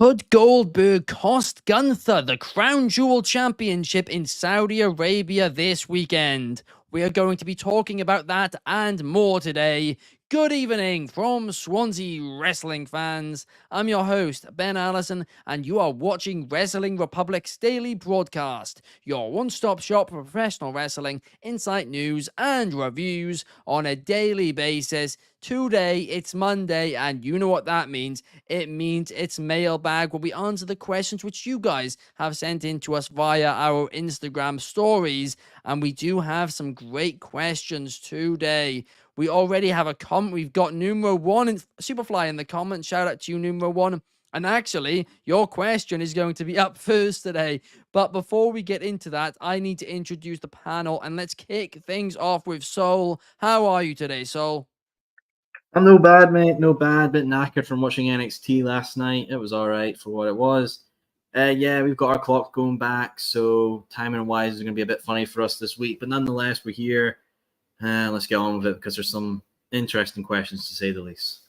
Could Goldberg cost Gunther the Crown Jewel Championship in Saudi Arabia this weekend? We are going to be talking about that and more today. Good evening from Swansea wrestling fans. I'm your host, Ben Allison, and you are watching Wrestling Republic's daily broadcast, your one-stop shop for professional wrestling, insight news, and reviews on a daily basis. Today, it's Monday, and you know what that means. It means it's Mailbag, where we answer the questions which you guys have sent in to us via our Instagram stories, and we do have some great questions today. We already have a comment. We've got numero one in Superfly in the comments. Shout out to you, numero one. And actually, your question is going to be up first today. But before we get into that, I need to introduce the panel, and let's kick things off with Soul. How are you today, Soul? I'm no bad, mate. No bad. Bit knackered from watching NXT last night. It was all right for what it was. Yeah, we've got our clock going back, so timing-wise is going to be a bit funny for us this week. But nonetheless, we're here. Let's get on with it because there's some interesting questions to say the least.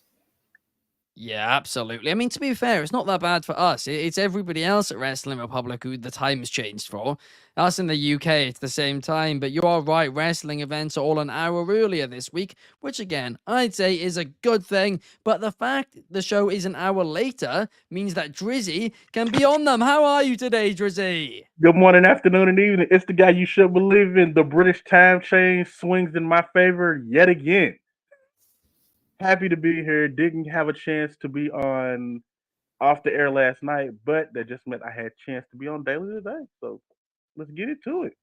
Yeah, absolutely. I mean, to be fair, it's not that bad for us. It's everybody else at Wrestling Republic who the time's changed for. Us in the UK, it's the same time. But you are right, wrestling events are all an hour earlier this week, which again, I'd say is a good thing. But the fact the show is an hour later means that Dryzzy can be on them. How are you today, Dryzzy? Good morning, afternoon, and evening. It's the guy you should believe in. The British time change swings in my favor yet again. Happy to be here. Didn't have a chance to be on off the air last night, but that just meant I had a chance to be on daily today. So let's get into it.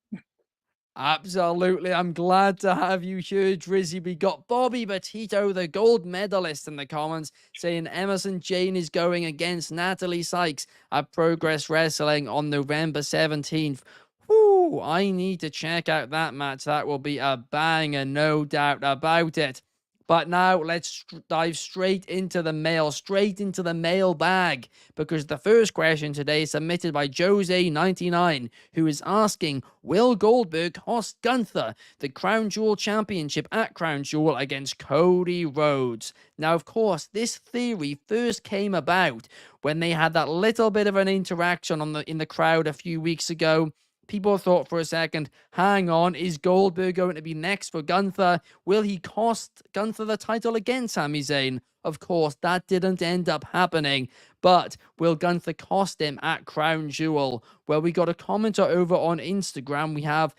Absolutely. I'm glad to have you here, Dryzzy. We got Bobby Batito, the gold medalist, in the comments, saying Emerson Jane is going against Natalie Sykes at Progress Wrestling on November 17th. Whoo, I need to check out that match. That will be a banger, no doubt about it. But now let's dive straight into the mailbag, because the first question today is submitted by Jose99, who is asking, will Goldberg cost Gunther the Crown Jewel Championship at Crown Jewel against Cody Rhodes? Now, of course, this theory first came about when they had that little bit of an interaction in the crowd a few weeks ago. People thought for a second, hang on, is Goldberg going to be next for Gunther? Will he cost Gunther the title against Sami Zayn? Of course, that didn't end up happening. But will Gunther cost him at Crown Jewel? Well, we got a commenter over on Instagram. We have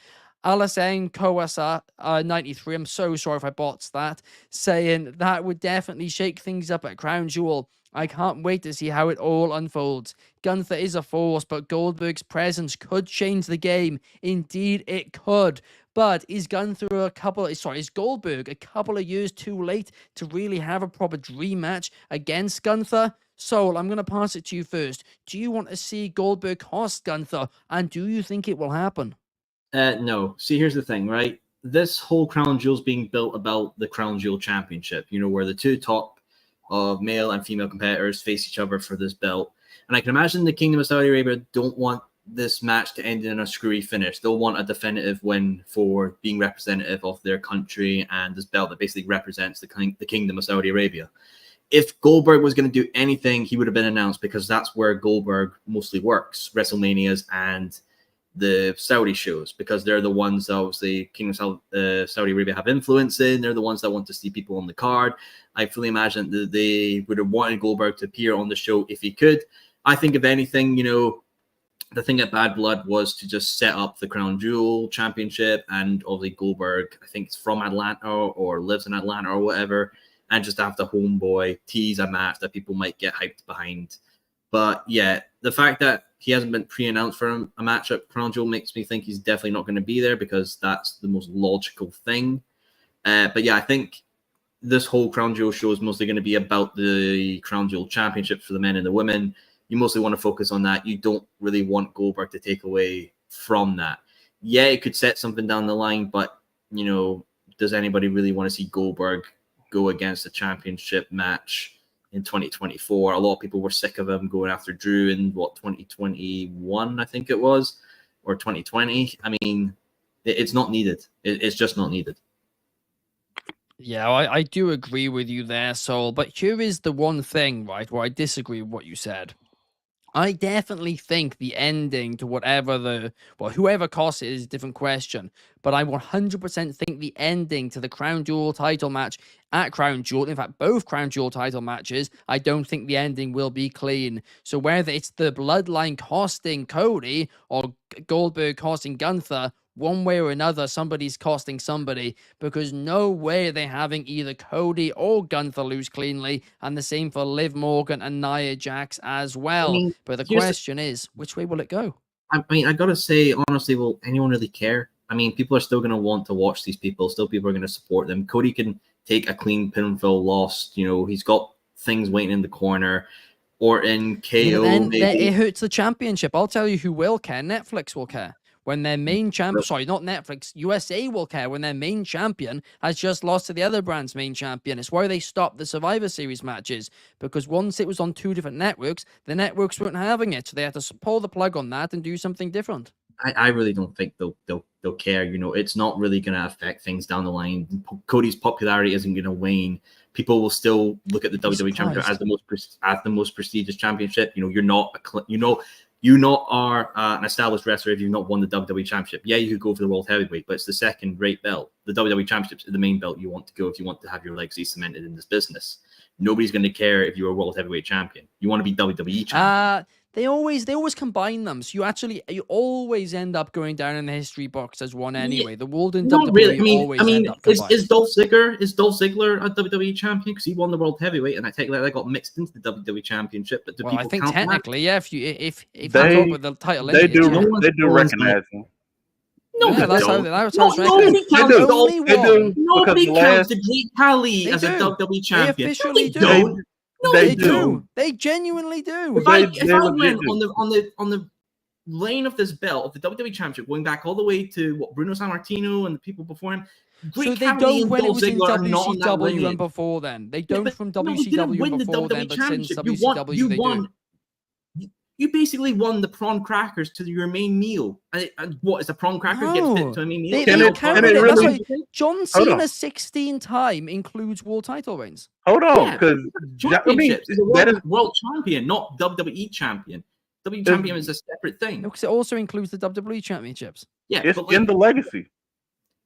Allison Kowasa 93. I'm so sorry if I botched that, saying that would definitely shake things up at Crown Jewel. I can't wait to see how it all unfolds. Gunther is a force, but Goldberg's presence could change the game. Indeed, it could. But is Goldberg a couple of years too late to really have a proper dream match against Gunther? Soul, I'm going to pass it to you first. Do you want to see Goldberg cost Gunther, and do you think it will happen? No. See, here's the thing, right? This whole Crown Jewel's being built about the Crown Jewel Championship, where the two top of male and female competitors face each other for this belt. And I can imagine the Kingdom of Saudi Arabia don't want this match to end in a screwy finish. They'll want a definitive win for being representative of their country and this belt that basically represents the Kingdom of Saudi Arabia. If Goldberg was going to do anything, he would have been announced, because that's where Goldberg mostly works, WrestleManias and the Saudi shows, because they're the ones that obviously Kingdom of Saudi Arabia have influence in. They're the ones that want to see people on the card. I fully imagine that they would have wanted Goldberg to appear on the show if he could. I think, if anything, the thing at Bad Blood was to just set up the Crown Jewel Championship, and obviously Goldberg, I think, it's from Atlanta or lives in Atlanta or whatever, and just have the homeboy tease a match that people might get hyped behind. But yeah, the fact that he hasn't been pre-announced for a match at Crown Jewel makes me think he's definitely not going to be there, because that's the most logical thing. But yeah, I think this whole Crown Jewel show is mostly going to be about the Crown Jewel Championship for the men and the women. You mostly want to focus on that. You don't really want Goldberg to take away from that. Yeah, it could set something down the line, but, does anybody really want to see Goldberg go against a championship match in 2024? A lot of people were sick of him going after Drew in 2021, I think it was, or 2020. I mean, it's not needed. It's just not needed. Yeah, I do agree with you there, Soul. But here is the one thing, right, where I disagree with what you said. I definitely think the ending to whoever cost it is a different question. But I 100% think the ending to the Crown Jewel title match at Crown Jewel, in fact, both Crown Jewel title matches, I don't think the ending will be clean. So whether it's the Bloodline costing Cody or Goldberg costing Gunther, one way or another, somebody's costing somebody, because no way are they having either Cody or Gunther lose cleanly, and the same for Liv Morgan and Nia Jax as I well. mean, But the here's question is, which way will it go? I mean, I gotta say, honestly, will anyone really care? I mean, people are still gonna want to watch these people. Still, people are gonna support them. Cody can take a clean pinfall loss. You know, he's got things waiting in the corner, or in KO. Yeah, but then maybe it hurts the championship. I'll tell you who will care. Netflix will care. When their main champion, sorry, not Netflix, USA will care when their main champion has just lost to the other brand's main champion. It's why they stopped the Survivor Series matches, because once it was on 2 different networks, the networks weren't having it. So they had to pull the plug on that and do something different. I really don't think they'll care. You know, it's not really going to affect things down the line. Cody's popularity isn't going to wane. People will still look at the WWE Championship as the most prestigious championship. You know, you not are an established wrestler if you've not won the WWE Championship. Yeah, you could go for the World Heavyweight, but it's the second-rate belt. The WWE Championship is the main belt you want to go if you want to have your legacy cemented in this business. Nobody's going to care if you're a World Heavyweight Champion. You want to be WWE Champion. They always combine them, so you always end up going down in the history books as one anyway. The World and Not WWE really. always end up combined. Is Dolph Ziggler a WWE champion because he won the World Heavyweight, and I take that got mixed into the WWE Championship? But I think count technically, that? yeah. If you They- talk with the title, They lineage, do. yeah. They do recognize him. No, Yeah, that's how no, it's nobody recognized. counts do. Dolph. Only They one. do. Nobody Because counts last- the Great Khali They as a do. WWE champion. officially do. Don't. No, They They do. do. They genuinely do. If I They went legit do. on the lane of this belt of the WWE Championship, going back all the way to Bruno Sammartino and the people before him, So Great they Khali don't and when it Dolph was in Ziggler are not on that WCW and lineage. before then. They Yeah, don't but from no, they didn't WCW win and the before then, WWE but since Championship. WCW they do. You basically won the prawn crackers to your main meal. And what is a prawn cracker gets No. fit to a main meal? They Can it- counted can it it. That's really- why John Hold on. Cena 16 time includes world title reigns. Hold on, Yeah, because Championships is a that is world champion, not WWE champion. WWE champion is a separate thing. No, because it also includes the WWE championships. Yeah, it's but in the legacy.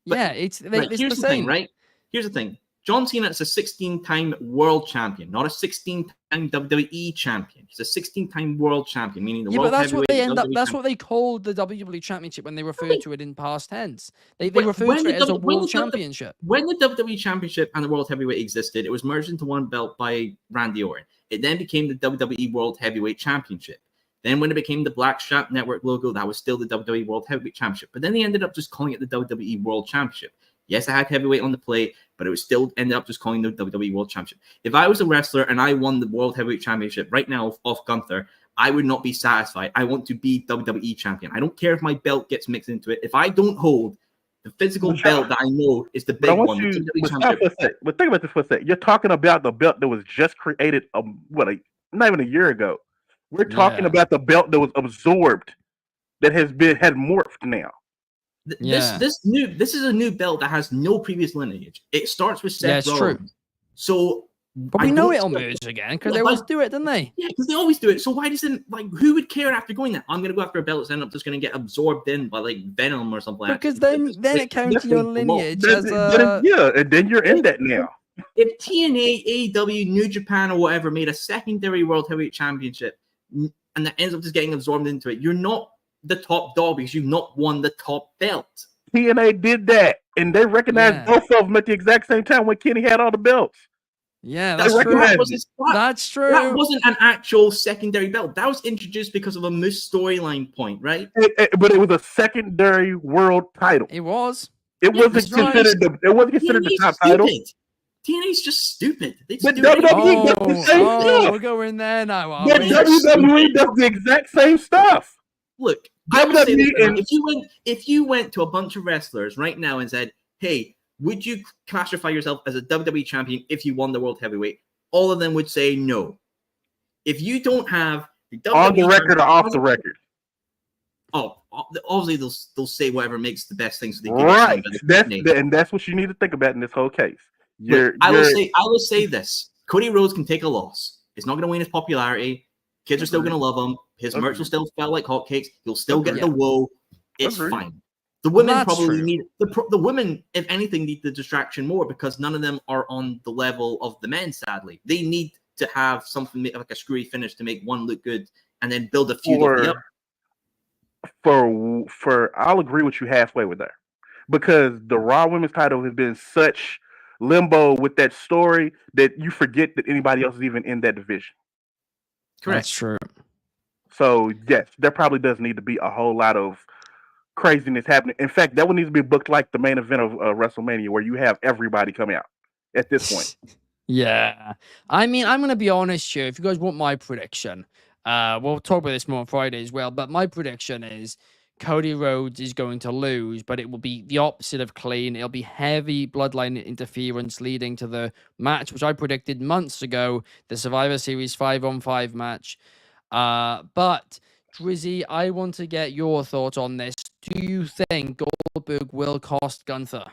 But- Yeah, it's Right, the here's the same. thing, right? Here's the thing. John Cena is a 16-time world champion, not a 16-time WWE champion. He's a 16-time world champion, meaning the Yeah, world but that's what they heavyweight end up. WWE That's what they called the WWE Championship when they refer to it in past tense. They When- refer when to the it as a W- when world the W- championship. When the WWE Championship and the World Heavyweight existed, it was merged into one belt by Randy Orton. It then became the WWE World Heavyweight Championship. Then when it became the Black Strap Network logo, that was still the WWE World Heavyweight Championship. But then they ended up just calling it the WWE World Championship. Yes, I had heavyweight on the plate, but it was still ended up just calling the WWE World Championship. If I was a wrestler and I won the World Heavyweight Championship right now off Gunther, I would not be satisfied. I want to be WWE champion. I don't care if my belt gets mixed into it. If I don't hold the physical belt that I know is the But I big want one, you. the WWE But stop Championship. for a sec. But think about this for a sec. You're talking about the belt that was just created. Not even a year ago. We're talking Yeah. about the belt that was absorbed, that had morphed now. Yeah. This is a new belt that has no previous lineage. It starts with Seth Yeah, it's true. Rollins. So, But I we know don't it'll see- merge again because Yeah, they always but- do it, don't they? Yeah, because they always do it. So why doesn't who would care after going that? I'm gonna go after a belt that's end up just gonna get absorbed in by Venom or something like Because that. then it counts your lineage as And then you're in that now. If TNA, AEW, New Japan, or whatever made a secondary World Heavyweight Championship and that ends up just getting absorbed into it, you're not the top dog because you've not won the top belt. TNA did that, and they recognized Yeah. both of them at the exact same time when Kenny had all the belts. Yeah, They that's true. recognize That's true. That wasn't an actual secondary belt. That was introduced because of a Moose storyline point, right? But it was a secondary world title. It was. It wasn't that's right. considered the top title. TNA's just stupid. They just But do anything. WWE does the same stuff. we're going there now. Are But we? WWE does the exact same stuff. Look, I would say this, WWE and- if you went to a bunch of wrestlers right now and said, "Hey, would you classify yourself as a WWE champion if you won the World Heavyweight?" All of them would say no. If you don't have the On the WWE record or off the record. Oh, obviously they'll say whatever makes the best things. So they give it Right. to them. And that's what you need to think about in this whole case. Look, I will say this: Cody Rhodes can take a loss. It's not going to win his popularity. Kids are still going to love him. His merch will still sell like hotcakes. He'll still get the woe. It's fine. The women probably need the women, if anything, need the distraction more because none of them are on the level of the men. Sadly, they need to have something like a screwy finish to make one look good, and then build a feud of the up. I'll agree with you halfway with that because the Raw Women's title has been such limbo with that story that you forget that anybody else is even in that division. Correct. That's true. So yes, there probably does need to be a whole lot of craziness happening. In fact, that would need to be booked like the main event of WrestleMania, where you have everybody come out at this point. Yeah, I mean, I'm gonna be honest here. If you guys want my prediction, we'll talk about this more on Friday as well. But my prediction is Cody Rhodes is going to lose, but it will be the opposite of clean. It'll be heavy bloodline interference leading to the match, which I predicted months ago, the Survivor Series 5-on-5 match. But Dryzzy, I want to get your thoughts on this. Do you think Goldberg will cost Gunther?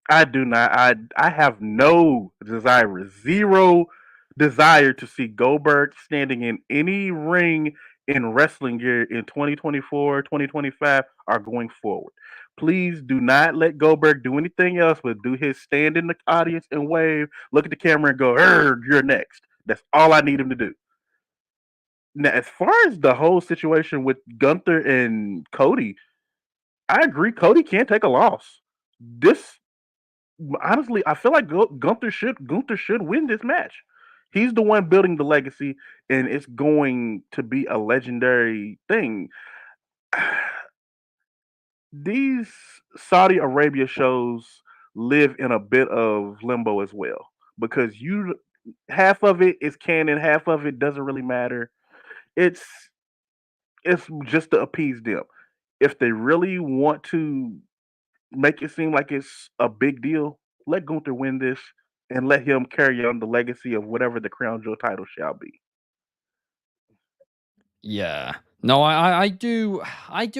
I do not. I have no desire, zero desire to see Goldberg standing in any ring in wrestling gear in 2024, 2025, or going forward. Please do not let Goldberg do anything else but do his stand in the audience and wave, look at the camera and go, you're next. That's all I need him to do. Now, as far as the whole situation with Gunther and Cody, I agree. Cody can't take a loss. Honestly, I feel like Gunther should win this match. He's the one building the legacy, and it's going to be a legendary thing. These Saudi Arabia shows live in a bit of limbo as well because half of it is canon, half of it doesn't really matter. It's just to appease them. If they really want to make it seem like it's a big deal, let Gunther win this and let him carry on the legacy of whatever the Crown Jewel title shall be. Yeah. No, I do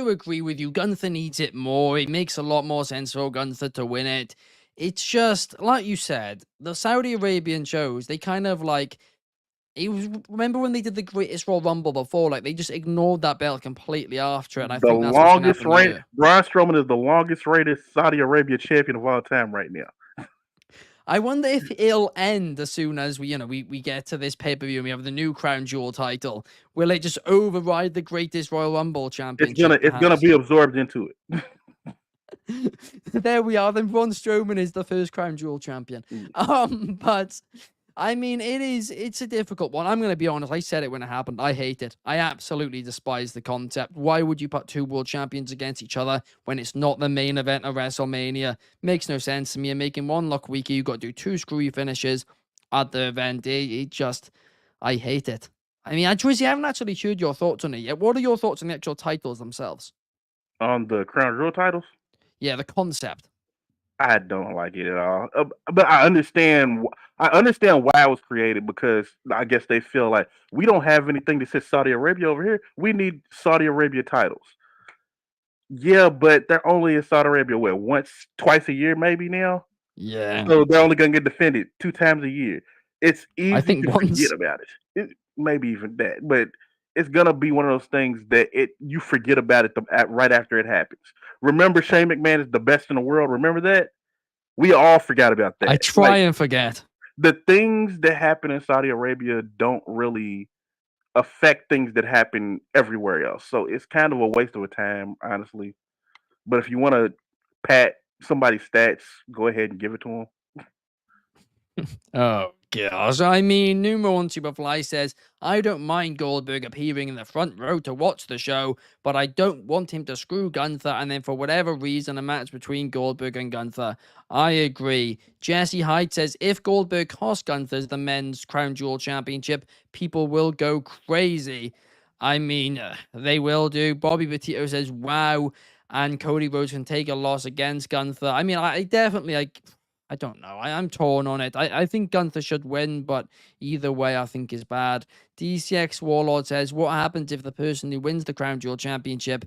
agree with you. Gunther needs it more. It makes a lot more sense for Gunther to win it. It's just, like you said, the Saudi Arabian shows, they kind of like, remember when they did the Greatest Royal Rumble before? Like, they just ignored that belt completely after it. And I think that's what's going to happen here. Braun Strowman is the longest rated Saudi Arabia champion of all time right now. I wonder if it'll end as soon as we get to this pay-per-view and we have the new Crown Jewel title. Will it just override the Greatest Royal Rumble championship? It's gonna be absorbed into it. There we are. Then Braun Strowman is the first Crown Jewel champion. But I mean, it's a difficult one. I'm going to be honest. I said it when it happened. I hate it. I absolutely despise the concept. Why would you put two world champions against each other when it's not the main event of WrestleMania? Makes no sense to me. And making one look weaker, you got to do two screwy finishes at the event. I hate it. I mean, Dryzzy, I haven't actually heard your thoughts on it yet. What are your thoughts on the actual titles themselves? On the Crown Jewel titles? Yeah, the concept. I don't like it at all. But I understand why it was created because I guess they feel like we don't have anything that says Saudi Arabia over here. We need Saudi Arabia titles. Yeah, but they're only in Saudi Arabia twice a year maybe now. Yeah. So they're only gonna get defended 2 times a year. It's easy to forget about it. Maybe even that, but it's gonna be one of those things that you forget about it right after it happens. Remember, Shane McMahon is the best in the world. Remember that? We all forgot about that. I try and forget. The things that happen in Saudi Arabia don't really affect things that happen everywhere else. So it's kind of a waste of a time, honestly. But if you want to pat somebody's stats, go ahead and give it to them. Oh, gosh. I mean, Numero Superfly says, I don't mind Goldberg appearing in the front row to watch the show, but I don't want him to screw Gunther and then for whatever reason a match between Goldberg and Gunther. I agree. Jesse Hyde says, if Goldberg costs Gunther the men's Crown Jewel Championship, people will go crazy. I mean, they will do. Bobby Petito says, wow. And Cody Rhodes can take a loss against Gunther. I mean, I definitely, I don't know. I'm torn on it. I think Gunther should win, but either way, I think is bad. DCX Warlord says, what happens if the person who wins the Crown Jewel Championship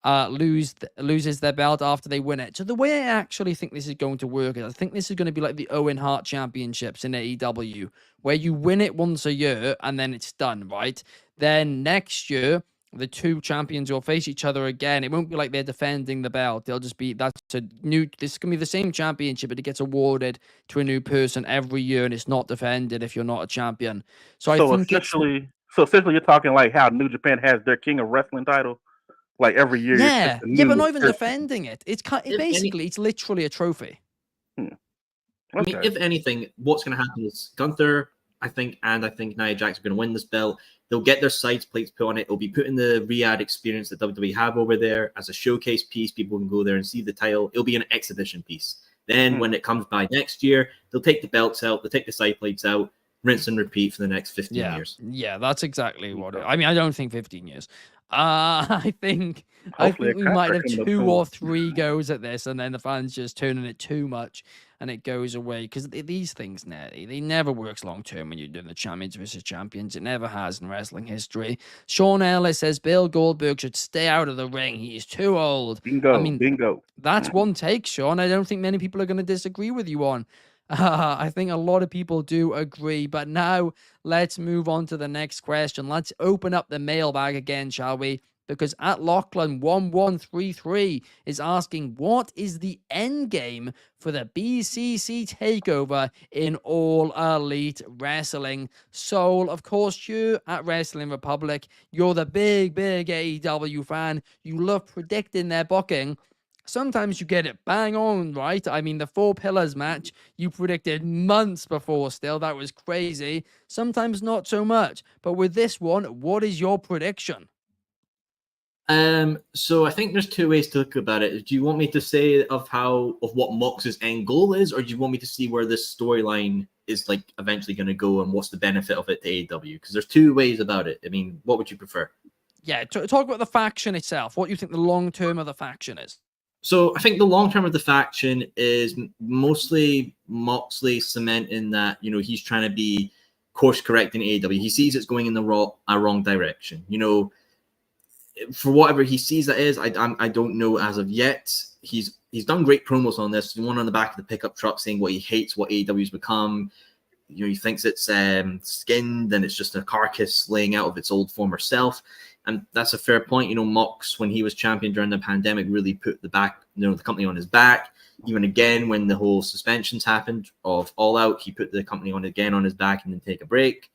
loses their belt after they win it. So the way I actually think this is going to work is I think this is going to be like the Owen Hart Championships in AEW, where you win it once a year and then it's done, right? Then next year, the two champions will face each other again. It won't be like they're defending the belt. They'll just be, this is going to be the same championship, but it gets awarded to a new person every year and it's not defended if you're not a champion. So I So think it's, essentially, you're talking like how New Japan has their King of Wrestling title. Like every year, it's just yeah, a but new not even person. defending it. It's If basically, it's literally a trophy. I mean, if anything, what's going to happen is Gunther, I think Nia Jax are going to win this belt. They'll get their sides plates put on it. It'll be put in the Riyadh experience that WWE have over there as a showcase piece. People can go there and see the title. It'll be an exhibition piece. Then when it comes by next year, they'll take the belts out. They'll take the side plates out, rinse and repeat for the next 15 years. Yeah, that's exactly what I mean, I don't think 15 years. I think Hopefully we might have coming up 2 soon. or 3 goes at this, and then the fans just turning it too much, and it goes away. Because these things, they never works long term when you're doing the champions versus champions. It never has in wrestling history. Sean Ellis says Bill Goldberg should stay out of the ring. He is too old. Bingo. That's one take, Sean. I don't think many people are going to disagree with you on. I think a lot of people do agree. But now let's move on to the next question. Let's open up the mailbag again, shall we? Because at Lachlan 1133 is asking, what is the end game for the BCC takeover in All Elite Wrestling? Soul, of course, you at Wrestling Republic, you're the big AEW fan. You love predicting their booking. Sometimes you get it bang on, right? I mean, the 4 Pillars match, you predicted months before still. That was crazy. Sometimes not so much. But with this one, what is your prediction? So I think there's 2 ways to look about it. Do you want me to say of what Mox's end goal is, or do you want me to see where this storyline is like eventually going to go and what's the benefit of it to AEW? Because there's 2 ways about it. I mean, what would you prefer? Yeah, talk about the faction itself. What do you think the long term of the faction is? So I think the long term of the faction is mostly Moxley cementing that, he's trying to be course correcting AEW. He sees it's going in the wrong direction. For whatever he sees that is, I don't know as of yet. He's done great promos on this. One on the back of the pickup truck saying what he hates, what AEW's become. He thinks it's skinned and it's just a carcass laying out of its old former self. And that's a fair point. Mox, when he was champion during the pandemic, really put the company on his back. Even again, when the whole suspensions happened of All Out, he put the company on his back and then take a break.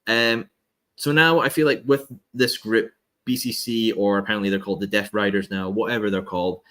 So now I feel like with this group, BCC, or apparently they're called the Death Riders now, whatever they're called,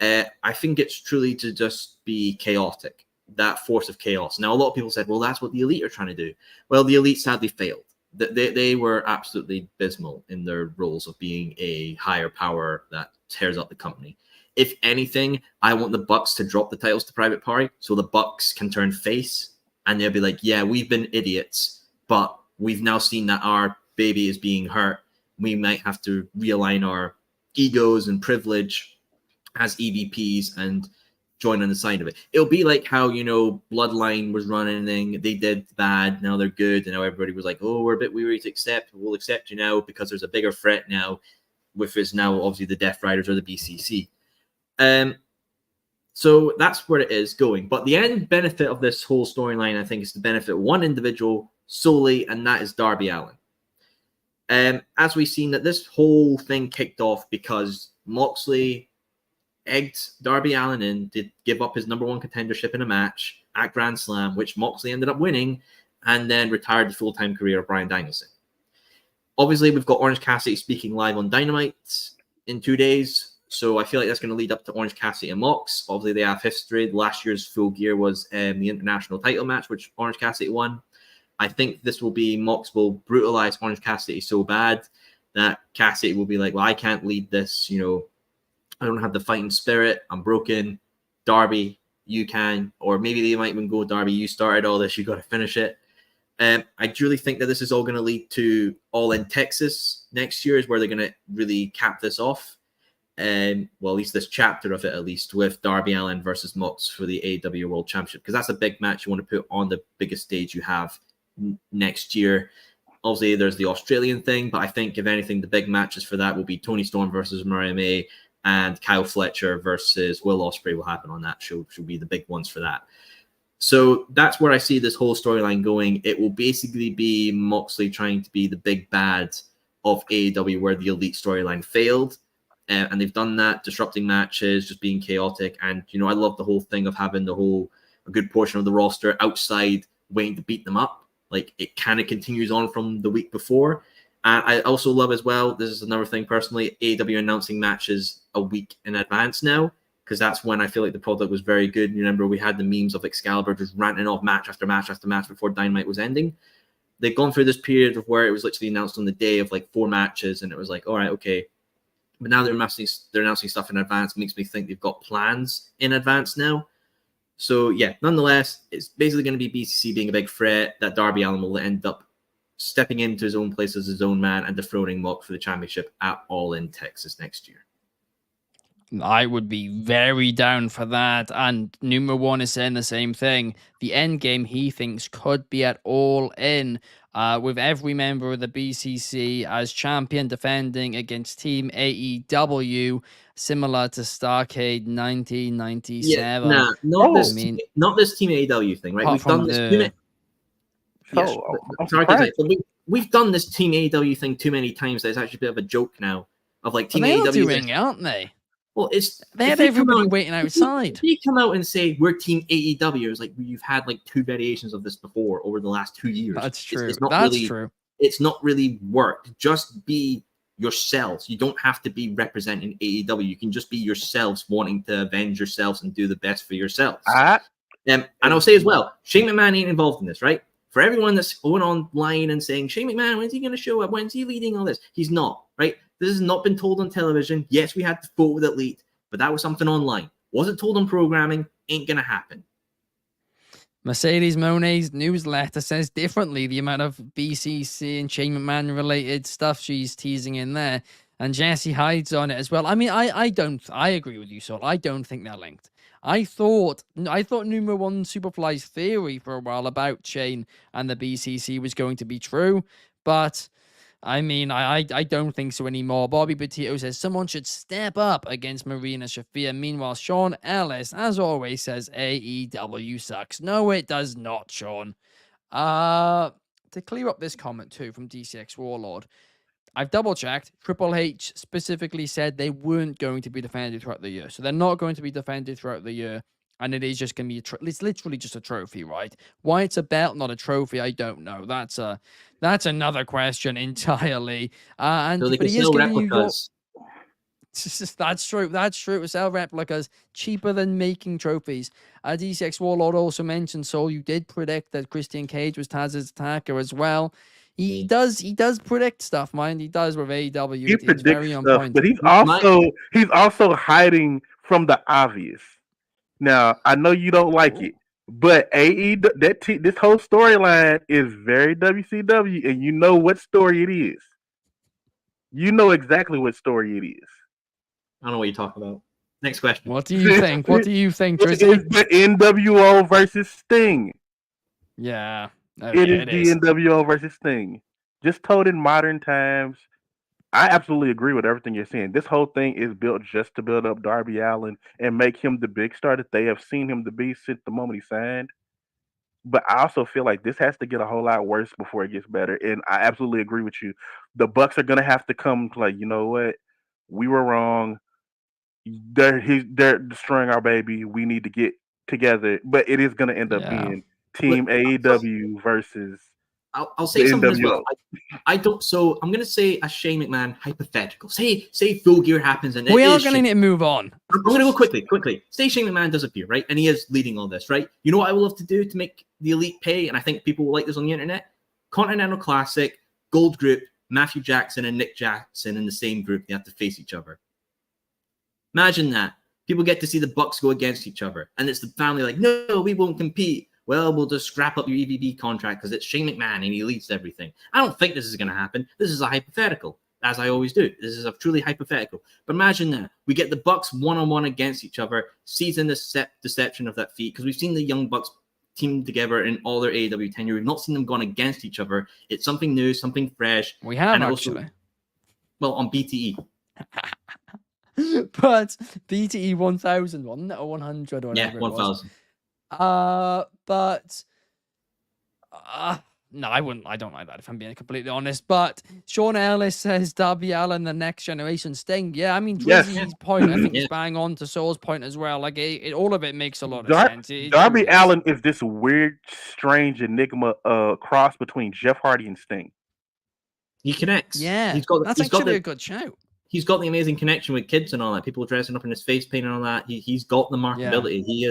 I think it's truly to just be chaotic, that force of chaos. Now, a lot of people said, well, that's what the Elite are trying to do. Well, the Elite sadly failed. They were absolutely abysmal in their roles of being a higher power that tears up the company. If anything, I want the Bucks to drop the titles to Private Party so the Bucks can turn face and they'll be like, yeah, we've been idiots, but we've now seen that our baby is being hurt. We might have to realign our egos and privilege as EVPs and join on the side of it. It'll be like how, Bloodline was running and they did bad. Now they're good. And now everybody was like, oh, we're a bit weary to accept. We'll accept you now because there's a bigger threat now, which is now obviously the Death Riders or the BCC. So that's where it is going. But the end benefit of this whole storyline, I think, is to benefit one individual solely, and that is Darby Allin. As we've seen that this whole thing kicked off because Moxley egged Darby Allin in to give up his number 1 contendership in a match at Grand Slam, which Moxley ended up winning, and then retired the full-time career of Bryan Danielson. Obviously, we've got Orange Cassidy speaking live on Dynamite in 2 days, so I feel like that's going to lead up to Orange Cassidy and Mox. Obviously, they have history. Last year's Full Gear was the international title match, which Orange Cassidy won. I think this will be Mox will brutalize Orange Cassidy so bad that Cassidy will be like, well, I can't lead this, I don't have the fighting spirit. I'm broken. Darby, you can. Or maybe they might even go, Darby, you started all this. You got to finish it. I truly think that this is all going to lead to All in Texas next year is where they're going to really cap this off. Well, at least this chapter of it, at least, with Darby Allin versus Mox for the AEW World Championship. Because that's a big match you want to put on the biggest stage you have next year. Obviously, there's the Australian thing, but I think, if anything, the big matches for that will be Toni Storm versus Mariah May and Kyle Fletcher versus Will Ospreay will happen on that show. Should be the big ones for that. So that's where I see this whole storyline going. It will basically be Moxley trying to be the big bad of AEW, where the Elite storyline failed. And they've done that, disrupting matches, just being chaotic. And, I love the whole thing of having a good portion of the roster outside waiting to beat them up. Like, it kind of continues on from the week before. And I also love as well, this is another thing personally, AEW announcing matches a week in advance now, because that's when I feel like the product was very good. You remember we had the memes of Excalibur just ranting off match after match after match before Dynamite was ending. They've gone through this period of where it was literally announced on the day of like 4 matches, and it was like, all right, okay. But now they're announcing stuff in advance. It makes me think they've got plans in advance now. So yeah, nonetheless, it's basically going to be BCC being a big threat, that Darby Allin will end up stepping into his own place as his own man and dethroning Mox for the championship at All In Texas next year. I would be very down for that. And Numero One is saying the same thing. The end game he thinks could be at All In, with every member of the BCC as champion defending against Team AEW, similar to Starrcade 1997. Yeah, not this Team AEW thing, right? We've done this. I'm surprised. We've done this Team AEW thing too many times that it's actually a bit of a joke now. Of like Team AEW doing, aren't they? Well, they had everybody waiting outside. If they come out and say we're Team AEW, it's like you've had like 2 variations of this before over the last 2 years. That's true. That's true. It's not really worked. Just be yourselves. You don't have to be representing AEW. You can just be yourselves, wanting to avenge yourselves and do the best for yourselves. And I'll say as well, Shane McMahon ain't involved in this, right? For everyone that's going online and saying, Shane McMahon, when's he going to show up? When's he leading all this? He's not, right? This has not been told on television. Yes, we had the photo with Elite, but that was something online. Wasn't told on programming. Ain't going to happen. Mercedes Monet's newsletter says differently the amount of BCC and Shane McMahon related stuff she's teasing in there. And Jesse hides on it as well. I mean, I agree with you, Saul. I don't think they're linked. I thought Numero One Superfly's theory for a while about Shane and the BCC was going to be true, but I mean, I don't think so anymore. Bobby Petito says someone should step up against Marina Shafir. Meanwhile, Sean Ellis, as always, says AEW sucks. No, it does not, Sean. To clear up this comment too from DCX Warlord, I've double-checked. Triple H specifically said they weren't going to be defended throughout the year. So they're not going to be defended throughout the year. And it is just going to be it's literally just a trophy, right? Why it's a belt, not a trophy, I don't know. That's another question entirely. So they can sell replicas. That's true. That's true. To sell replicas cheaper than making trophies. DCX Warlord also mentioned, Soul, you did predict that Christian Cage was Taz's attacker as well. He does predict stuff, man. He does with AEW. He predicts very on stuff, point. But he's also hiding from the obvious. Now, I know you don't like it, but this whole storyline is very WCW, and you know what story it is. You know exactly what story it is. I don't know what you're talking about. Next question. What do you think? What do you think, Dryzzy? It's the NWO versus Sting. Yeah. It is the NWO versus Sting. Just told in modern times. I absolutely agree with everything you're saying. This whole thing is built just to build up Darby Allin and make him the big star that they have seen him to be since the moment he signed. But I also feel like this has to get a whole lot worse before it gets better. And I absolutely agree with you. The Bucks are going to have to come to like, you know what? We were wrong. They're destroying our baby. We need to get together. But it is going to end up being Team AEW versus I'll say something as well. I don't. So I'm going to say a Shane McMahon hypothetical. Say Full Gear happens and we are going to need to move on. I'm going to go quickly. Say Shane McMahon does appear, right? And he is leading all this, right? You know what I would love to do to make the Elite pay? And I think people will like this on the internet. Continental Classic, Gold Group, Matthew Jackson and Nick Jackson in the same group. They have to face each other. Imagine that. People get to see the Bucks go against each other. And it's the family like, no, we won't compete. Well, we'll just scrap up your EVB contract because it's Shane McMahon and he leads everything. I don't think this is going to happen. This is a hypothetical, as I always do. This is a truly hypothetical. But imagine that. We get the Bucks one-on-one against each other, season the deception of that feat, because we've seen the Young Bucks team together in all their AEW tenure. We've not seen them gone against each other. It's something new, something fresh. We have, actually. Well, on BTE. But BTE 1000 wasn't it, or 100 or Yeah, whatever it was. 1,000. But no, I wouldn't. I don't like that if I'm being completely honest. But Sean Ellis says Darby Allin, the next generation Sting. Yeah, I mean Yes. Drizzy's point, I think Yeah. is bang on to Saul's point as well. Like all of it makes a lot of sense. It Darby truly is. Allin is this weird, strange enigma cross between Jeff Hardy and Sting. He connects. Yeah, that's He's got actually the a good shout. he's got the amazing connection with kids and all that. People dressing up in his face paint and all that. He's got the marketability. He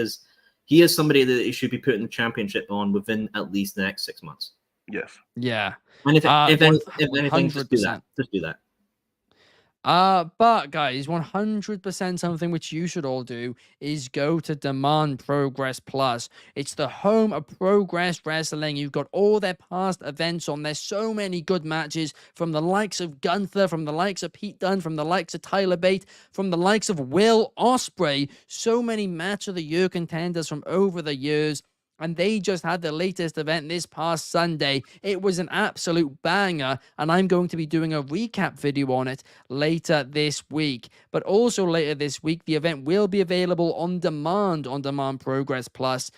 is somebody that he should be putting the championship on within at least the next 6 months. Yes. Yeah. And if anything, just do 100%. that. Just do that. But guys, 100% something which you should all do is go to Demand Progress Plus. It's the home of Progress Wrestling. You've got all their past events on there. So many good matches from the likes of Gunther, from the likes of Pete Dunne, from the likes of Tyler Bate, from the likes of Will Ospreay. So many match of the year contenders from over the years. And they just had the latest event this past Sunday. It was an absolute banger, and I'm going to be doing a recap video on it later this week. But also later this week, the event will be available on Demand Progress Plus.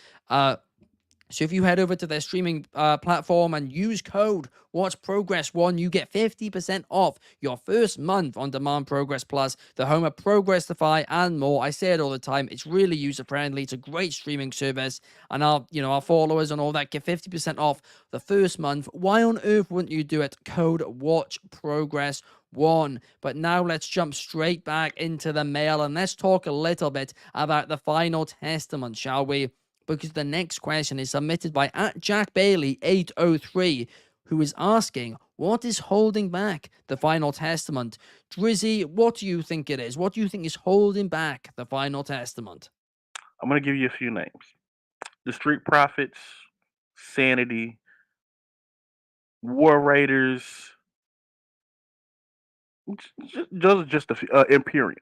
So if you head over to their streaming platform and use code WatchProgress1, you get 50% off your first month on Demand Progress Plus, the home of Progressify and more. I say it all the time. It's really user-friendly. It's a great streaming service. And our followers and all that get 50% off the first month. Why on earth wouldn't you do it? Code WatchProgress1. But now let's jump straight back into the mail and let's talk a little bit about the final testament, shall we? Because the next question is submitted by @JackBailey803, who is asking, what is holding back the final testament? Dryzzy, what do you think it is? What do you think is holding back the final testament? I'm going to give you a few names. The Street Profits, Sanity, War Raiders, just a few, Imperium.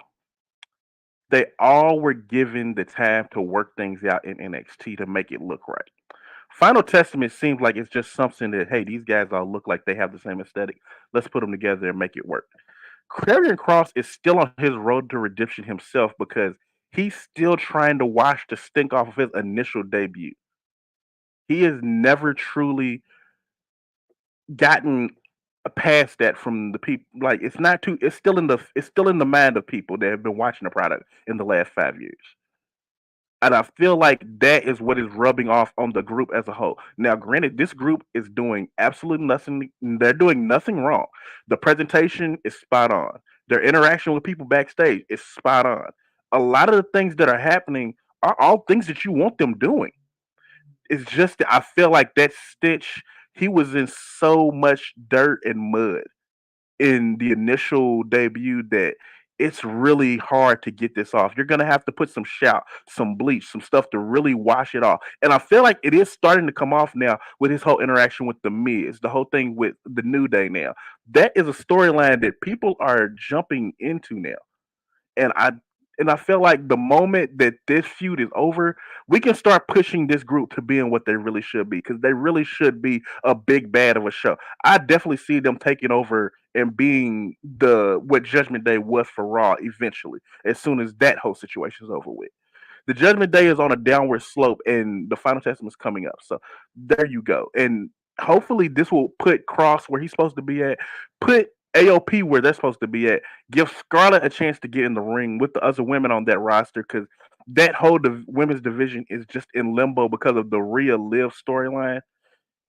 They all were given the time to work things out in NXT to make it look right. Final Testament seems like it's just something that, hey, these guys all look like they have the same aesthetic. Let's put them together and make it work. Karrion Kross is still on his road to redemption himself because he's still trying to wash the stink off of his initial debut. He has never truly gotten past that from the people. Like it's not too. It's still in the mind of people that have been watching the product in the last 5 years. And I feel like that is what is rubbing off on the group as a whole. Now, granted, this group is doing absolutely nothing. They're doing nothing wrong. The presentation is spot on. Their interaction with people backstage is spot on. A lot of the things that are happening are all things that you want them doing. It's just that I feel like that Stitch, he was in so much dirt and mud in the initial debut that it's really hard to get this off. You're gonna have to put some shout, some bleach, some stuff to really wash it off. And I feel like it is starting to come off now with his whole interaction with the Miz, the whole thing with the New Day now. That is a storyline that people are jumping into now. And I feel like the moment that this feud is over, we can start pushing this group to being what they really should be because they really should be a big bad of a show. I definitely see them taking over and being the what Judgment Day was for Raw eventually, as soon as that whole situation is over with. The Judgment Day is on a downward slope, and the Final Testament is coming up. So there you go. And hopefully, this will put Cross where he's supposed to be at, put AOP where they're supposed to be at, give Scarlett a chance to get in the ring with the other women on that roster because that whole women's division is just in limbo because of the Rhea Liv storyline.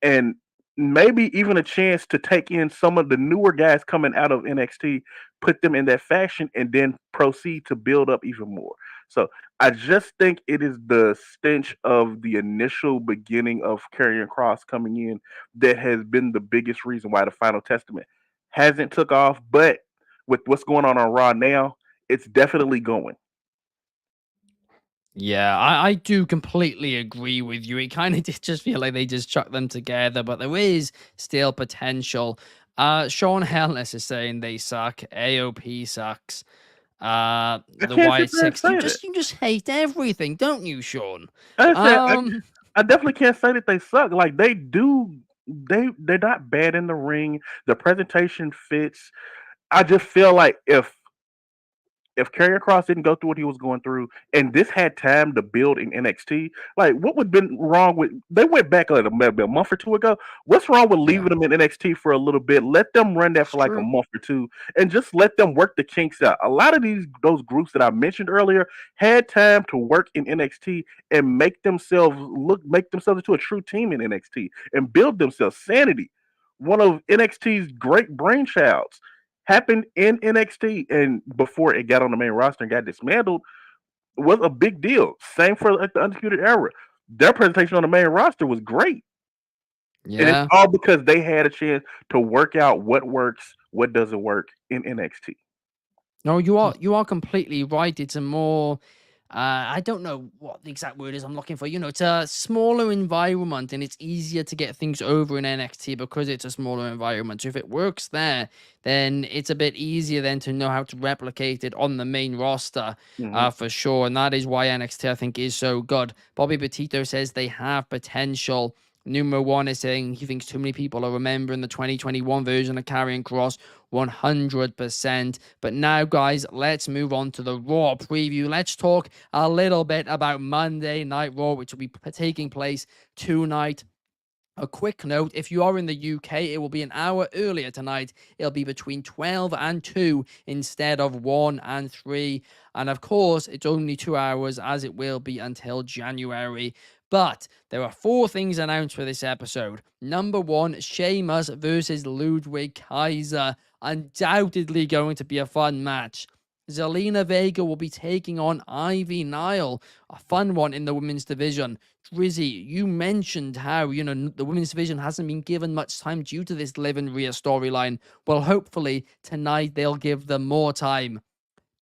And maybe even a chance to take in some of the newer guys coming out of NXT, put them in that faction, and then proceed to build up even more. So I just think it is the stench of the initial beginning of Karrion Kross coming in that has been the biggest reason why the Final Testament hasn't took off. But with what's going on Raw now, it's definitely going. Yeah, I do completely agree with you. It kind of did just feel like they just chucked them together, but there is still potential. Sean Hellis is saying they suck. AOP sucks. I The can't sit Wyatt there and Six. say that. You just hate everything, don't you, Sean? I said Um, I definitely can't say that they suck. Like they do, they're not bad in the ring. The presentation fits. I just feel like if if Karrion Kross didn't go through what he was going through, and this had time to build in NXT, like what would have been wrong with? They went back like maybe a month or two ago. What's wrong with Yeah, leaving them in NXT for a little bit? Let them run that it's for like a true. month or two, and just let them work the kinks out. A lot of those groups that I mentioned earlier had time to work in NXT and make themselves into a true team in NXT and build themselves. Sanity, one of NXT's great brainchilds, happened in NXT, and before it got on the main roster and got dismantled, was a big deal. Same for like the Undisputed Era. Their presentation on the main roster was great, and it's Yeah. all because they had a chance to work out what works, what doesn't work in NXT. No, you are completely right. It's a more I don't know what the exact word is I'm looking for. It's a smaller environment and it's easier to get things over in NXT because it's a smaller environment. So if it works there, then it's a bit easier then to know how to replicate it on the main roster, Hmm. for sure. And that is why NXT I think is so good. Bobby Petito says they have potential. Numero one is saying he thinks too many people are remembering the 2021 version of Karrion Kross. 100%. But now, guys, let's move on to the Raw preview. Let's talk a little bit about Monday Night Raw, which will be taking place tonight. A quick note, if you are in the UK, it will be an hour earlier tonight. It'll be between 12 and 2 instead of 1 and 3. And of course, it's only 2 hours as it will be until January. But there are 4 things announced for this episode. Number 1, Sheamus versus Ludwig Kaiser. Undoubtedly going to be a fun match. Zelina Vega will be taking on Ivy Nile, a fun one in the women's division. Dryzzy, you mentioned how, the women's division hasn't been given much time due to this Liv and Rhea storyline. Well, hopefully tonight they'll give them more time.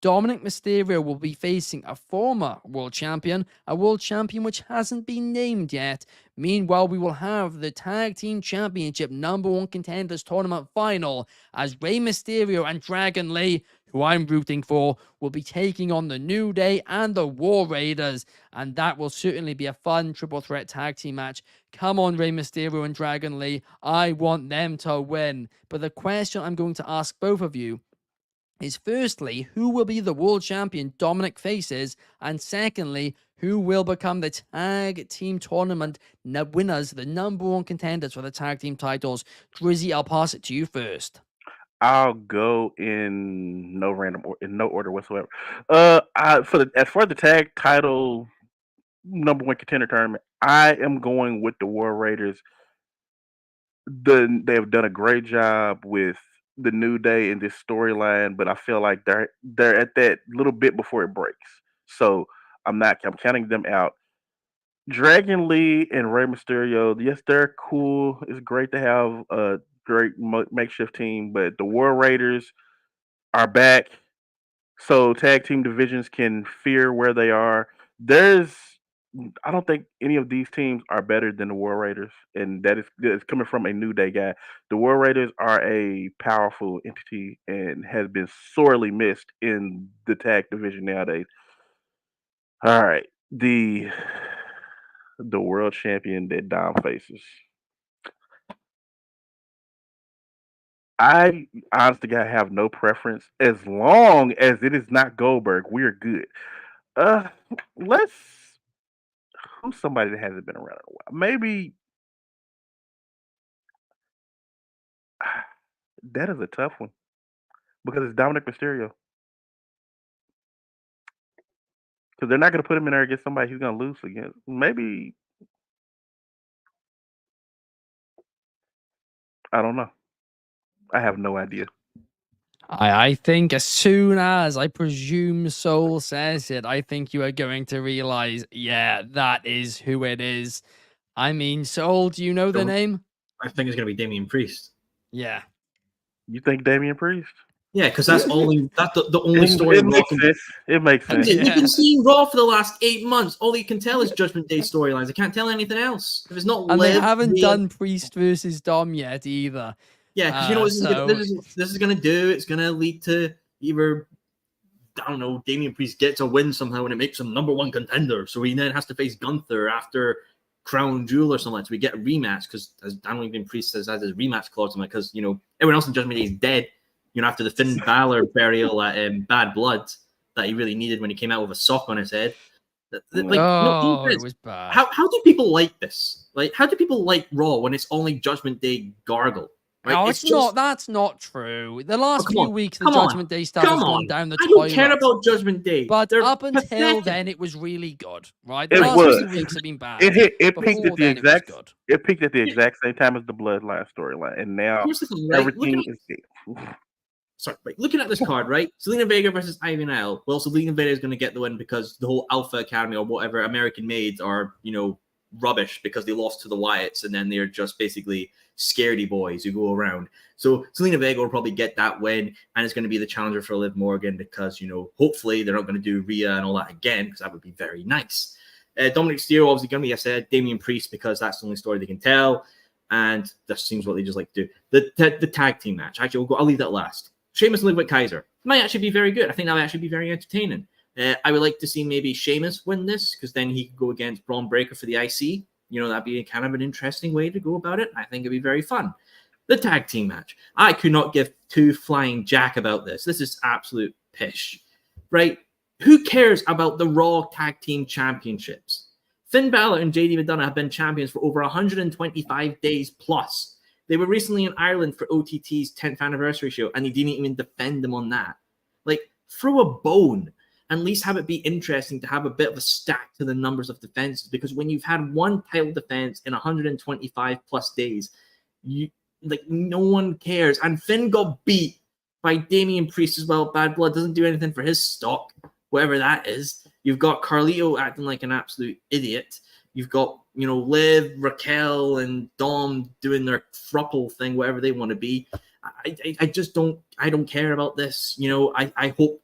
Dominic Mysterio will be facing a former world champion, a world champion which hasn't been named yet. Meanwhile, we will have the Tag Team Championship number 1 contenders tournament final as Rey Mysterio and Dragon Lee, who I'm rooting for, will be taking on the New Day and the War Raiders. And that will certainly be a fun triple threat tag team match. Come on, Rey Mysterio and Dragon Lee. I want them to win. But the question I'm going to ask both of you is firstly, who will be the world champion Dominic faces? And secondly, who will become the tag team tournament winners, the number 1 contenders for the tag team titles? Drizzy, I'll pass it to you first. I'll go in in no order whatsoever. As far as the tag title number 1 contender tournament, I am going with the War Raiders. They have done a great job with the New Day in this storyline, but I feel like they're at that little bit before it breaks. So I'm counting them out. Dragon Lee and Rey Mysterio, yes, they're cool. It's great to have a great makeshift team, but the War Raiders are back, so tag team divisions can fear where they are. I don't think any of these teams are better than the War Raiders, and that is coming from a New Day guy. The War Raiders are a powerful entity and has been sorely missed in the tag division nowadays. All right, the world champion that Dom faces. I honestly gotta have no preference as long as it is not Goldberg. We're good. Uh, let's who's somebody that hasn't been around in a while. Maybe that is a tough one because it's Dominic Mysterio. Because they're not gonna put him in there against somebody he's gonna lose against. Maybe I don't know. I have no idea. I think as soon as I presume Soul says it, I think you are going to realize, yeah, that is who it is. I mean, Soul, do you know the So, name? I think it's going to be Damian Priest. Yeah. You think Damian Priest? Yeah, because that's the only story It Raw makes can. sense. It makes sense. You've Yeah. been seeing Raw for the last 8 months. All you can tell is Judgment Day storylines. I can't tell anything else. If it's not And they Liv, haven't Rhea, done Priest versus Dom yet either. yeah, because you know what So this is going to do? It's going to lead to either, I don't know, Damian Priest gets a win somehow and it makes him number 1 contender. So he then has to face Gunther after Crown Jewel or something. So we get a rematch because, as Damian Priest says, has his rematch clause, because everyone else in Judgment Day is dead. After the Finn Balor burial at Bad Blood. that he really needed when he came out with a sock on his head. It was bad. How do people like this? Like, how do people like Raw when it's only Judgment Day gargle? Right? Oh, it's not. That's not true. The last few weeks, the Judgment Day stuff has gone down the toilet. I don't care about Judgment Day. But They're up until pathetic. then, it was really good, right? The It last was. few weeks have been bad. It peaked Before at the then, it was exact. good. It peaked at the exact same time as the Bloodline storyline, and now Here's the thing, right? everything is dead. Sorry, right. Looking at this card, right? Selena Vega versus Ivy Nile. Well, Selena Vega is going to get the win because the whole Alpha Academy or whatever American maids are, rubbish because they lost to the Wyatts and then they're just basically scaredy boys who go around. So Selena Vega will probably get that win and it's going to be the challenger for Liv Morgan because, hopefully they're not going to do Rhea and all that again because that would be very nice. Dominic Mysterio obviously going to be, I said, Damian Priest because that's the only story they can tell. And that seems what they just like to do. The tag team match. Actually, I'll leave that last. Sheamus and Ludwig Kaiser might actually be very good. I think that would actually be very entertaining. I would like to see maybe Sheamus win this because then he could go against Braun Breaker for the IC. That'd be kind of an interesting way to go about it. I think it'd be very fun. The tag team match. I could not give two flying jack about this. This is absolute pish, right? Who cares about the Raw Tag Team Championships? Finn Balor and JD McDonough have been champions for over 125 days plus. They were recently in Ireland for OTT's 10th anniversary show, and they didn't even defend them on that. Like, throw a bone and at least have it be interesting to have a bit of a stack to the numbers of defenses, because when you've had one title defense in 125 plus days, no one cares. And Finn got beat by Damian Priest as well. Bad Blood doesn't do anything for his stock, whatever that is. You've got Carlito acting like an absolute idiot. You've got, Liv, Raquel, and Dom doing their thruple thing, whatever they want to be. I just don't care about this. I hope,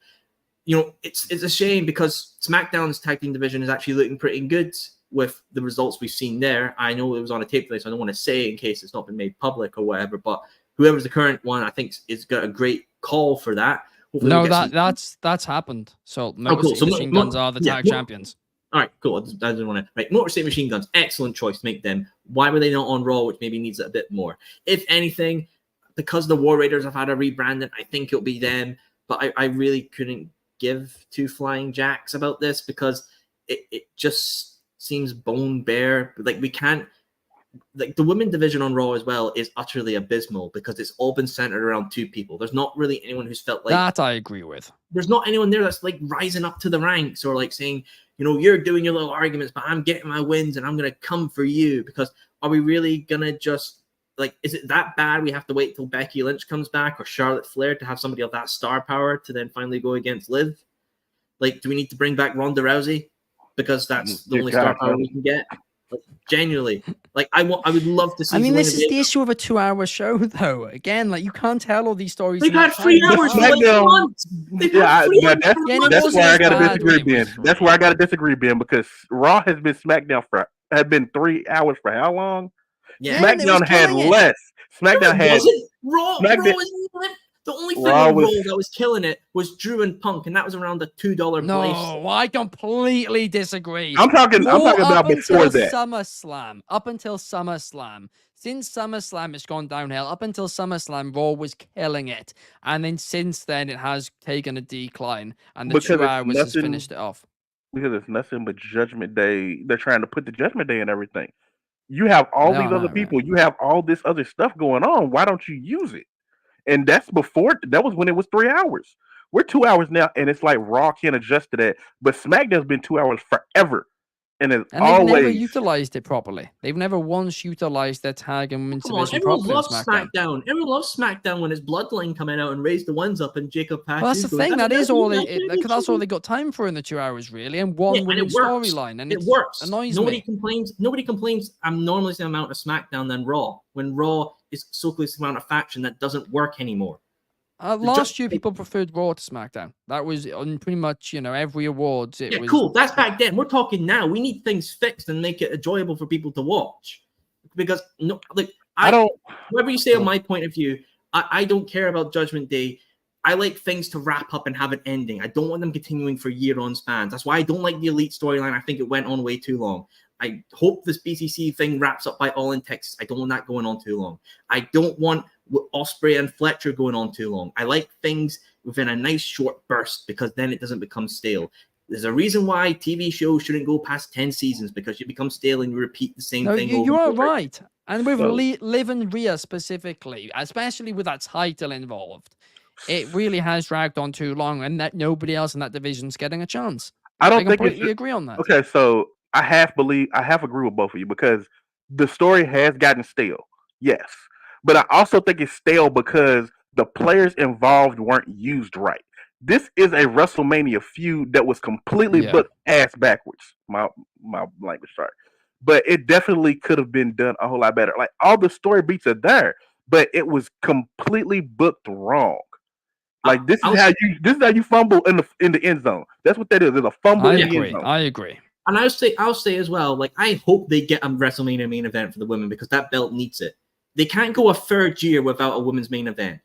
it's a shame because SmackDown's tag team division is actually looking pretty good with the results we've seen there. I know it was on a tape today, so I don't want to say in case it's not been made public or whatever, but whoever's the current one, I think is got a great call for that. Hopefully no, that's happened. So Motor City Machine Guns are the tag champions. All right, cool. I didn't want to. Right, Motor City Machine Guns, excellent choice to make them. Why were they not on Raw, which maybe needs it a bit more? If anything, because the War Raiders have had a rebranding, I think it'll be them. But I really couldn't give two flying jacks about this because it just seems bone bare. Like, we can't. Like, the women division on Raw as well is utterly abysmal because it's all been centered around two people. There's not really anyone who's felt like that. I agree with. There's not anyone there that's like rising up to the ranks or like saying, you're doing your little arguments, but I'm getting my wins and I'm going to come for you. Because are we really going to just is it that bad we have to wait till Becky Lynch comes back or Charlotte Flair to have somebody of that star power to then finally go against Liv? Like, do we need to bring back Ronda Rousey because that's the only star power we can get? Like, genuinely, I would love to see. I mean, this is the issue of a 2-hour show, though. Again, you can't tell all these stories. They've had 3 hours. That's where I got to disagree, Ben. That's where I got to disagree, Ben, because Raw has been SmackDown had been 3 hours for how long? Yeah, SmackDown had less. SmackDown had Raw. The only thing on Raw that was killing it was Drew and Punk, and that was around the $2 price. No, I completely disagree. I'm talking about before that. Up until SummerSlam. Since SummerSlam, it's gone downhill. Up until SummerSlam, Raw was killing it. And then since then, it has taken a decline. And the 2 hours has finished it off. Because it's nothing but Judgment Day. They're trying to put the Judgment Day in everything. You have all these other people. Right. You have all this other stuff going on. Why don't you use it? And that was when it was 3 hours. We're 2 hours now, and it's like Raw can't adjust to that. But SmackDown's been 2 hours forever. And they've never utilized it properly. They've never once utilized their tag and women's division properly. Everyone loves SmackDown. Everyone loves SmackDown when it's Bloodline coming out and raise the ones up and Jacob Patches. Well, that's the thing. That's all they got time for in the 2 hours, really, and one women's storyline. And it works. Annoys Nobody me. Nobody complains. I'm normally the amount of SmackDown than Raw. When Raw is so close to the amount of faction that doesn't work anymore. Last year, people preferred Raw to SmackDown. That was on pretty much, every awards. It was cool. That's back then. We're talking now. We need things fixed and make it enjoyable for people to watch. Because whatever you say on my point of view, I don't care about Judgment Day. I like things to wrap up and have an ending. I don't want them continuing for year-on spans. That's why I don't like the Elite storyline. I think it went on way too long. I hope this BCC thing wraps up by All in Texas. I don't want that going on too long. I don't want Ospreay and Fletcher going on too long. I like things within a nice short burst, because then it doesn't become stale. There's a reason why TV shows shouldn't go past 10 seasons, because you become stale and you repeat the same thing. You are over. right. And with So- Liv and Rhea specifically, especially with that title involved, it really has dragged on too long, and that nobody else in that division's getting a chance. I don't think completely agree on that. Okay, so I half agree with both of you, because the story has gotten stale. Yes. But I also think it's stale because the players involved weren't used right. This is a WrestleMania feud that was completely booked ass backwards. My language, sorry. But it definitely could have been done a whole lot better. Like, all the story beats are there, but it was completely booked wrong. Like, this is how you fumble in the end zone. That's what that is. It's a fumble in the end zone. I agree. And I'll say as well, like, I hope they get a WrestleMania main event for the women, because that belt needs it. They can't go a third year without a women's main event.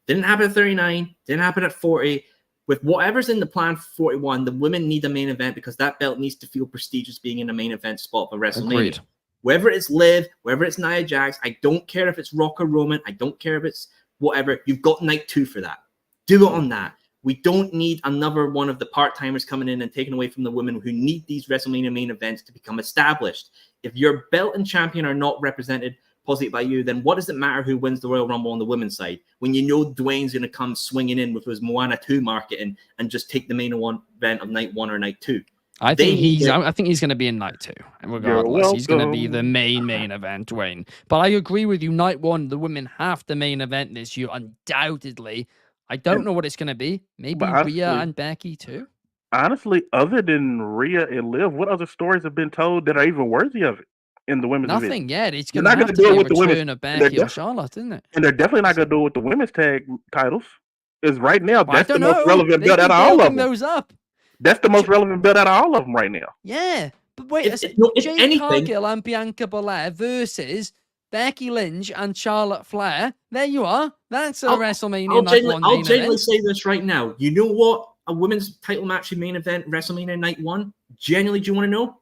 Didn't happen at 39. Didn't happen at 40. With whatever's in the plan for 41, the women need a main event, because that belt needs to feel prestigious being in a main event spot for WrestleMania. Agreed. Whether it's Liv, whether it's Nia Jax, I don't care if it's Rock or Roman. I don't care if it's whatever. You've got night 2 for that. Do it on that. We don't need another one of the part-timers coming in and taking away from the women who need these WrestleMania main events to become established. If your belt and champion are not represented positively by you, then what does it matter who wins the Royal Rumble on the women's side when you know Dwayne's going to come swinging in with his Moana 2 marketing and just take the main event of night 1 or night 2? I think he's going to be in night 2. Regardless, he's going to be the main event, Dwayne. But I agree with you. Night 1, the women have the main event this year, undoubtedly. I don't know what it's going to be. Maybe Rhea and Becky too. Honestly, other than Rhea and Liv, what other stories have been told that are even worthy of it in the women's division? Nothing yet. It's going to have to be a return of Becky or Charlotte, isn't it? And they're definitely not going to do it with the women's tag titles. Is right now, that's the most relevant belt out of all of them. Those up. That's the most relevant belt out of all of them right now. Yeah, but wait, Jade Cargill and Bianca Belair versus Becky Lynch and Charlotte Flair. There you are. That's a WrestleMania Night 1 I'll main genuinely event. say this right now. You know what? A women's title match in main event WrestleMania Night 1. Genuinely, do you want to know?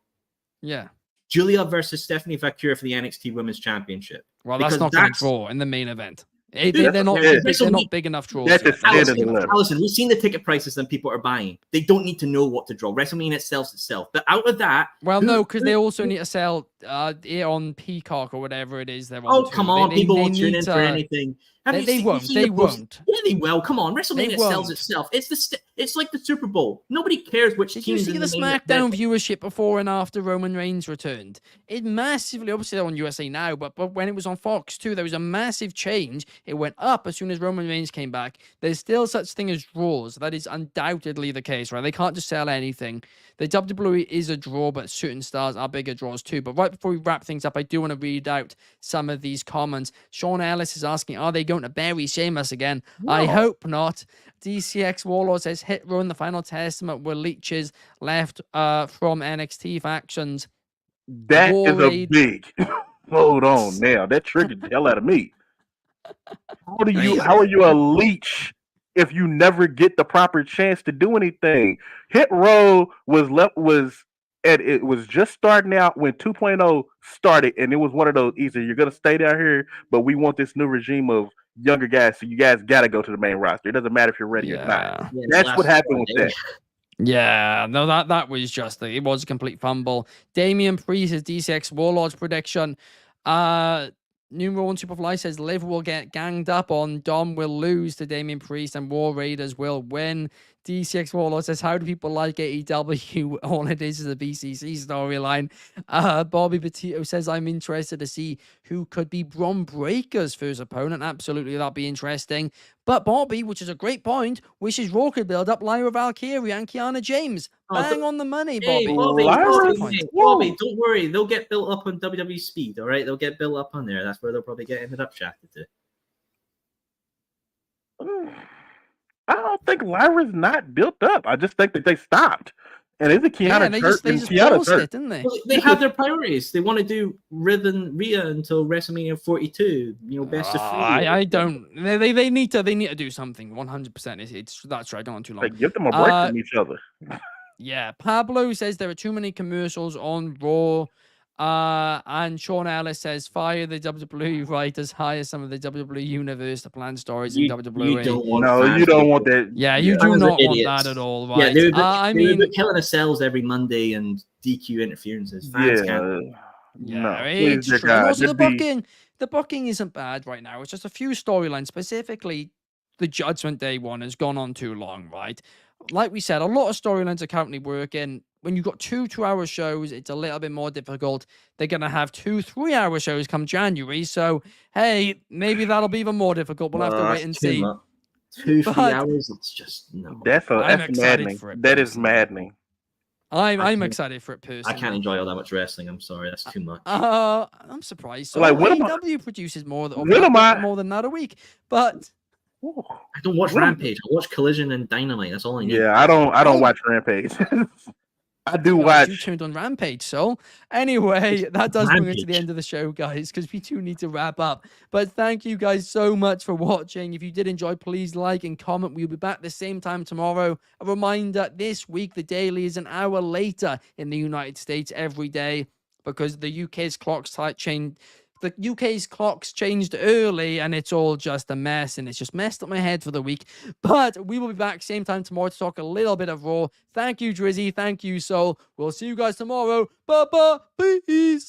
Yeah. Julia versus Stephanie Vaquer for the NXT Women's Championship. Well, that's not going to draw in the main event. They're not big enough draws. Allison, we've seen the ticket prices that people are buying. They don't need to know what to draw. WrestleMania sells itself. But out of that, no, because they also need to sell it on Peacock or whatever it is they're on. Oh, come on, people won't tune in for anything. They won't. They won't. Yeah, they will. Come on, WrestleMania sells itself. It's like the Super Bowl. Nobody cares which. Did you see the SmackDown viewership before and after Roman Reigns returned? It massively, obviously on USA Now, but when it was on Fox too, there was a massive change. It went up as soon as Roman Reigns came back. There's still such thing as draws. That is undoubtedly the case, right? They can't just sell anything. The WWE is a draw, but certain stars are bigger draws too. But right before we wrap things up, I do want to read out some of these comments. Sean Ellis is asking, are they going to bury Sheamus again? No. I hope not. DCX Warlord says, hit run, the final testament were leeches left from NXT factions. That is a big hold on now. That triggered the hell out of me. How are you a leech if you never get the proper chance to do anything? Hit Row it was just starting out when 2.0 started, and it was one of those, either you're gonna stay down here, but we want this new regime of younger guys, so you guys gotta go to the main roster. It doesn't matter if you're ready or not. Yeah, that's what happened with that. Yeah, no, that was just it was a complete fumble. Damian Priest is DCX Warlord's prediction. Numero 1 Superfly says Liv will get ganged up on, Dom will lose to Damian Priest, and War Raiders will win. DCX Warlord says, how do people like AEW? All it is a BCC storyline. Bobby Petito says, I'm interested to see who could be Bron Breaker's first opponent. Absolutely, that'd be interesting. But Bobby, which is a great point, wishes Raw could build up Lyra Valkyria and Kiana James. Bang on the money, Bobby. Hey, Bobby, don't worry. They'll get built up on WWE Speed, all right? They'll get built up on there. That's where they'll probably get ended up shafted to. I don't think Lyra's not built up. I just think that they stopped. And it's a Kiana they just paused it, didn't they? Well, they have their priorities. They want to do Riv and Rhea until WrestleMania 42. Best of 3. I don't. They need to do something. 100%. That's right. I don't want too long. Like, give them a break from each other. Yeah, Pablo says there are too many commercials on Raw. And Sean Ellis says, fire the WWE writers, hire some of the WWE universe to plan stories in You WWE. don't want No, fans you to don't be- want that. Yeah, you do Fans are not want idiots. that at all, Yeah, right? they would I they would mean, book Hell in a Cells every Monday and DQ interferences. Fans can't. yeah, No, please, it's dear true. And God, also just be. the booking isn't bad right now. It's just a few storylines, specifically the Judgment Day one has gone on too long, right? Like we said, a lot of storylines are currently working. When you've got 2 2-hour shows, it's a little bit more difficult. They're going to have 2 3-hour shows come January. So, hey, maybe that'll be even more difficult. We'll have to wait and Too see. much. 2-3 But- hours. It's just no. That's I'm excited maddening. for it, That is personally. maddening. I'm can't- excited for it personally. I can't enjoy all that much wrestling. I'm sorry, that's too much. I'm surprised. So Like, when am I- AEW produces more more than that a week. But Ooh. I don't watch What am- Rampage. I watch Collision and Dynamite. That's all I need. Yeah, I don't Oh. watch Rampage. I do God, you watch. tuned on Rampage, so anyway, that does bring us to the Rampage. end of the show, guys, because we do need to wrap up. But thank you guys so much for watching. If you did enjoy, please like and comment. We'll be back the same time tomorrow. A reminder, this week the daily is an hour later in the United States every day because the UK's clocks changed. The UK's clocks changed early and it's all just a mess and it's just messed up my head for the week. But we will be back same time tomorrow to talk a little bit of Raw. Thank you, Dryzzy. Thank you, Soul. We'll see you guys tomorrow. Bye-bye. Peace.